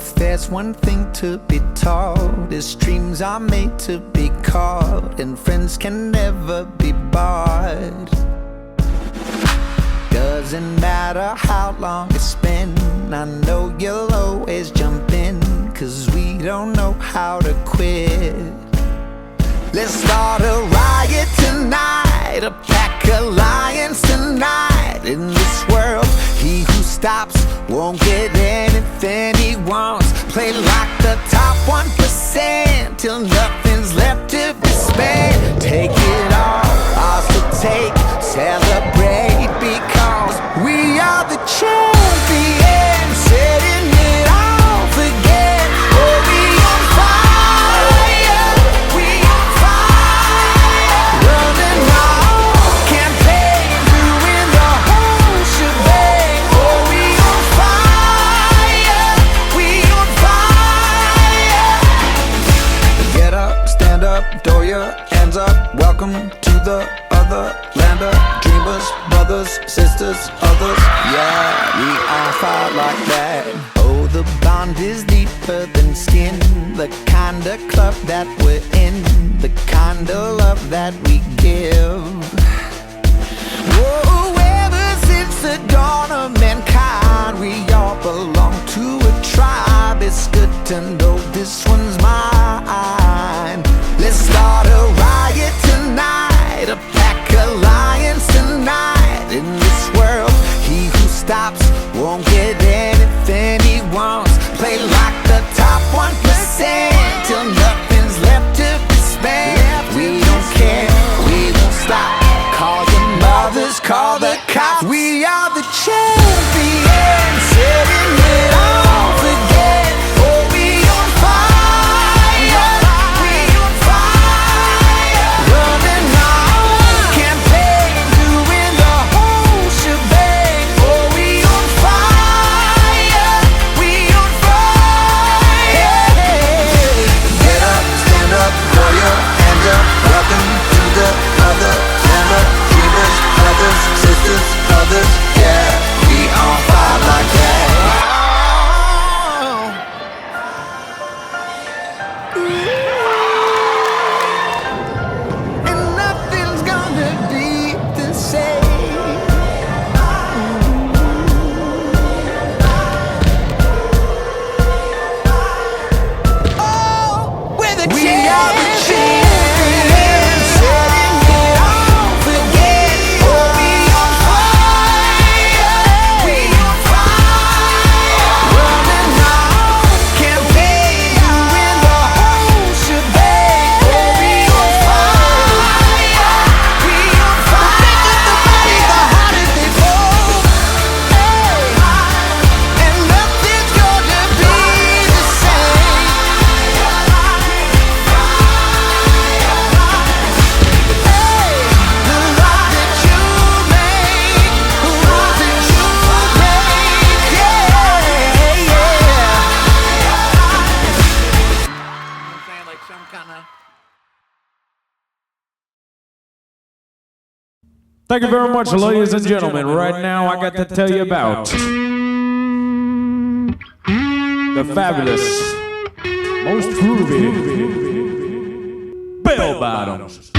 If there's one thing to be taught, is dreams are made to be caught, and friends can never be bought. Doesn't matter how long it's been, I know you'll always jump in, 'cause we don't know how to quit. Let's start a riot tonight, a pack alliance tonight. In this world, he who stops won't get anything he wants. Play like the top 1% till nothing's left to be spent. Take it all, ours to take, celebrate because we are the champions, setting it off again. Oh, we on fire, we on fire, running our campaign, doing the whole shebang. Oh, we on fire, we on fire. Get up, stand up, throw your hands up. Welcome to the other land of dreamers, brothers, sisters, others. Yeah, we all fight like that. Oh, the bond is deeper than skin, the kind of club that we're in, the kind of love that we give. Whoa, ever since the dawn of mankind, we all belong to a tribe. It's good to know this one's mine. Let's start a riot tonight, a pack alliance tonight. In this world, he who stops won't get anything he wants. Play like the top 1% till nothing's left to be spent. We don't care, we won't stop. Call your mothers, call the cops. We are the champions, setting it off again. Oh, we on fire, we on fire, running our campaign, doing the whole shebang. Oh, we on fire, we on fire. Get up, stand up, throw your hands up. Welcome to the other land of dreamers, brothers, sisters, others. Yeah, we all fight like that. And nothing's gonna be the same. Oh, we're the champions. We are the champions, setting it off again. Oh, we on fire, we on fire, running our campaign, doing the whole shebang. Oh, we on fire, we on fire. The bigger the body, the harder they fall. Hey, and nothing's gonna be the same. Hey, the love that you make, the love that you make, yeah, yeah. I'm saying like some kind of. Thank you very much, ladies and gentlemen. Right now, I got to tell you about the fabulous, most groovy bell bottoms.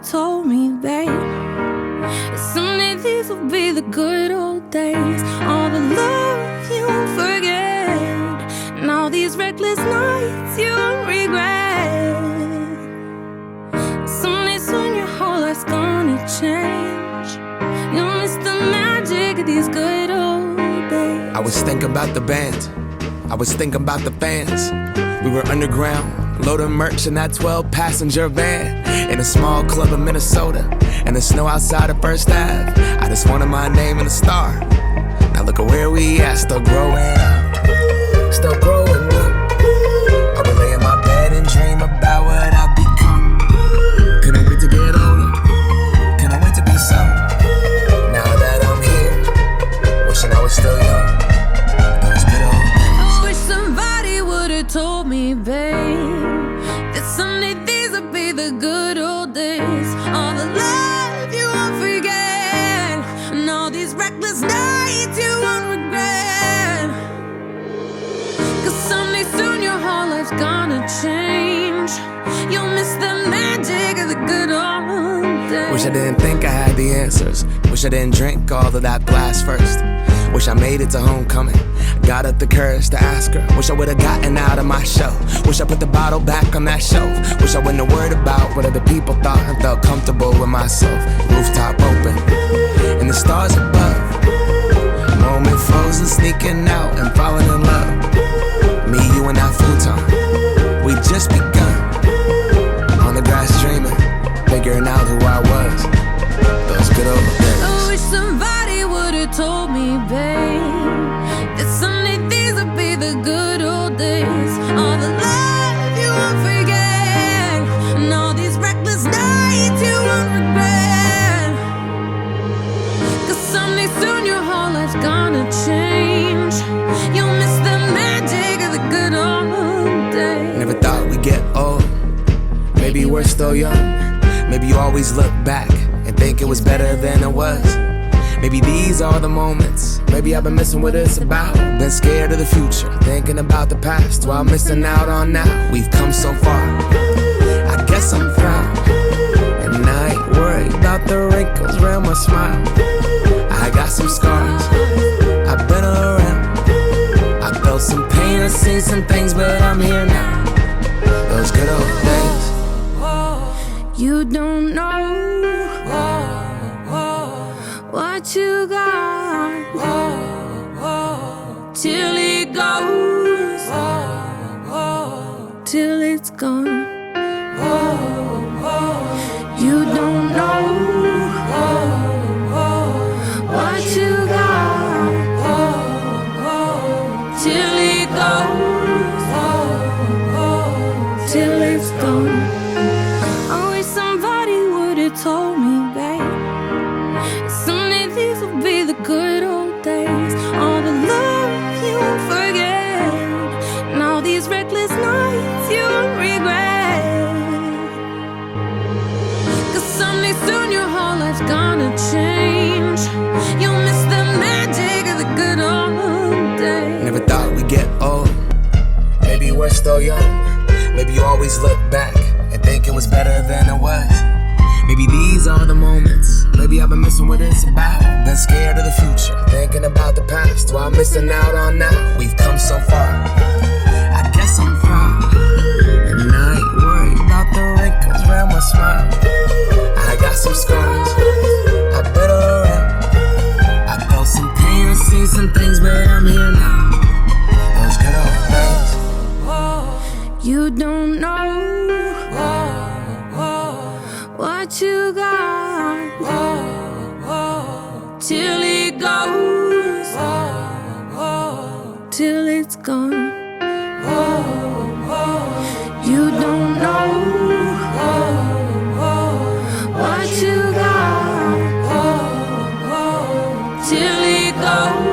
have told me, babe, someday these will be the good old days. All the love you won't forget, and all these reckless nights you won't regret. Someday soon your whole life's gonna change. You'll miss the magic of these good old days. I was thinking about the band, I was thinking about the fans. We were underground, loading merch in that 12-passenger van, in a small club in Minnesota, and the snow outside of First Ave. I just wanted my name and a star. Now look at where we at, still growing up, still growing up. I would lay in my bed and dream about what I've become. Couldn't wait to get older, couldn't wait to be some. Now that I'm here, wishing I was still young. Those good old days. I wish somebody would've told me, babe, that someday these would be the good old days. All the love you won't forget, and all these reckless nights you won't regret. Cause someday soon your whole life's gonna change. You'll miss the magic of the good old days. Wish I didn't think I had the answers. Wish I didn't drink all of that glass first. Wish I made it to homecoming, got up the courage to ask her. Wish I would've gotten out of my shell. Wish I put the bottle back on that shelf. Wish I wouldn't have worried about what other people thought and felt comfortable with myself. Rooftop open, and the stars above. Moment frozen, sneaking out and falling in love. Me, you, and that futon, we just begun. On the grass dreaming, figuring out who I was. Those good old days. I wish somebody would've told me, babe, that someday these would be the good old days. All the love you won't forget, and all these reckless nights you won't regret. Cause someday soon your whole life's gonna change. You'll miss the magic of the good old days. Never thought we'd get old. Maybe we're still young. Maybe you always look back and think it was better than it was. Maybe these are the moments. Maybe I've been missing what it's about. Been scared of the future, thinking about the past while missing out on now. We've come so far, I guess I'm proud. And I ain't worried about the wrinkles around my smile. I got some scars, I've been around. I felt some pain, I've seen some things, but I'm here now. Those good old days. You don't know what you got till it goes, till it's gone. You don't know what you got till it goes, till it's gone. I wish somebody would've told me, babe, someday these will be the good old days. All the love you won't forget, and all these reckless nights you won't regret. Cause someday soon your whole life's gonna change. You'll miss the magic of the good old days. Never thought we'd get old. Maybe we're still young. Maybe you always look back and think it was better than it was. Maybe these are the moments. Maybe I've been missing what it's about. Been scared of the future, thinking about the past while missing out on now. We've come so far, I guess I'm proud. And I ain't worried about the wrinkles around my smile. I got some scars, I've been around. I felt some pain, I've seen some things, but I'm here now. Those good old days. You don't know what you got till it goes, till it's gone. You don't know what you got till it goes.